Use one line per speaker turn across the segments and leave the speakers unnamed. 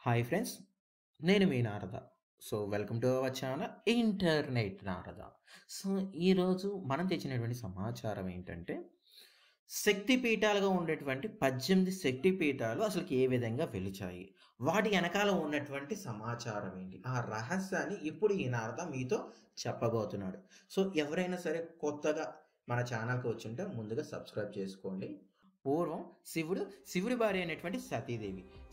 Hi friends, నేను మీ Narada. So welcome to our channel internet Narada. So ఈరోజు మనం తెచ్చినటువంటి సమాచారం ఏంటంటే, శక్తి పీఠాలుగా ఉండేటువంటి 18 శక్తి పీఠాలు అసలుకి ఏ విధంగా వెలిచాయి, వాటి వెనకాల ఉన్నటువంటి సమాచారం ఏంటి, ఆ రహస్యాన్ని ఇప్పుడు ఈ నారద మీతో చెప్పబోతున్నాడు. సో ఎవరైనా సరే కొత్తగా మన ఛానల్కి వచ్చింటే ముందుగా సబ్స్క్రైబ్ చేసుకోండి. పూర్వం శివుడి భార్య అయినటువంటి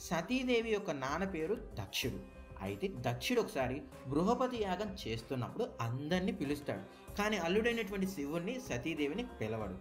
సతీదేవి యొక్క నాన్న పేరు దక్షుడు. అయితే దక్షుడు ఒకసారి బృహపతి యాగం చేస్తున్నప్పుడు అందరినీ పిలుస్తాడు, కానీ అల్లుడైనటువంటి శివుణ్ణి సతీదేవిని పిలవడు.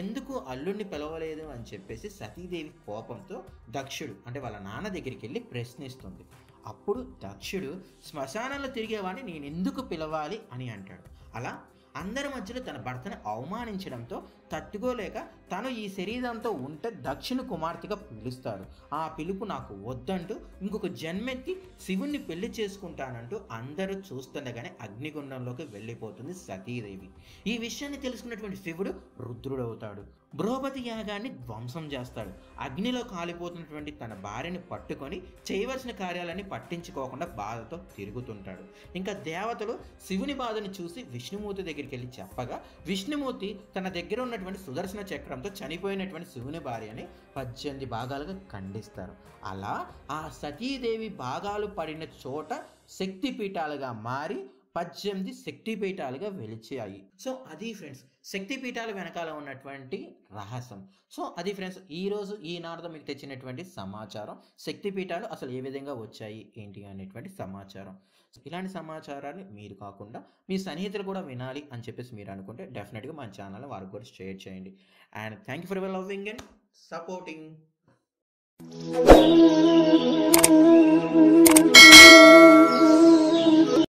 ఎందుకు అల్లుడిని పిలవలేదు అని చెప్పేసి సతీదేవి కోపంతో దక్షుడు అంటే వాళ్ళ నాన్న దగ్గరికి వెళ్ళి ప్రశ్నిస్తుంది. అప్పుడు దక్షుడు, శ్మశానంలో తిరిగేవాడిని నేను ఎందుకు పిలవాలి అని అంటాడు. అలా అందరి మధ్యలో తన భర్తను అవమానించడంతో తట్టుకోలేక తను ఈ శరీరంతో ఉంటే దక్షిణ కుమార్తెగా పిలుస్తారు. ఆ పిలుపు నాకు వద్దంటూ ఇంకొక జన్మెత్తి శివుణ్ణి పెళ్లి చేసుకుంటానంటూ అందరూ చూస్తుండగానే అగ్నిగుండంలోకి వెళ్ళిపోతుంది సతీదేవి. ఈ విషయాన్ని తెలుసుకున్నటువంటి శివుడు రుద్రుడవుతాడు. బృహపతి యాగాన్ని ధ్వంసం చేస్తాడు. అగ్నిలో కాలిపోతున్నటువంటి తన భార్యని పట్టుకొని చేయవలసిన కార్యాలన్నీ పట్టించుకోకుండా బాధతో తిరుగుతుంటాడు. ఇంకా దేవతలు శివుని బాధను చూసి విష్ణుమూర్తి దగ్గరికి వెళ్ళి చెప్పగా విష్ణుమూర్తి తన దగ్గర ఉన్నటువంటి సుదర్శన చక్రంతో చనిపోయినటువంటి శివుని భార్యని 18 భాగాలుగా ఖండిస్తారు. అలా ఆ సతీదేవి భాగాలు పడిన చోట శక్తిపీఠాలుగా మారి 18 శక్తిపీఠాలుగా వెలిచాయి. సో అది ఫ్రెండ్స్ శక్తిపీఠాల వెనకాల ఉన్నటువంటి రహస్యం. సో అది ఫ్రెండ్స్ ఈరోజు ఈ నారద మీకు తెచ్చినటువంటి సమాచారం. శక్తిపీఠాలు అసలు ఏ విధంగా వచ్చాయి ఏంటి అనేటువంటి సమాచారం. ఇలాంటి సమాచారాన్ని మీరు కాకుండా మీ సన్నిహితులు కూడా వినాలి అని చెప్పేసి మీరు అనుకుంటే డెఫినెట్గా మన ఛానల్ వారికి కూడా షేర్ చేయండి. And thank you for loving and supporting.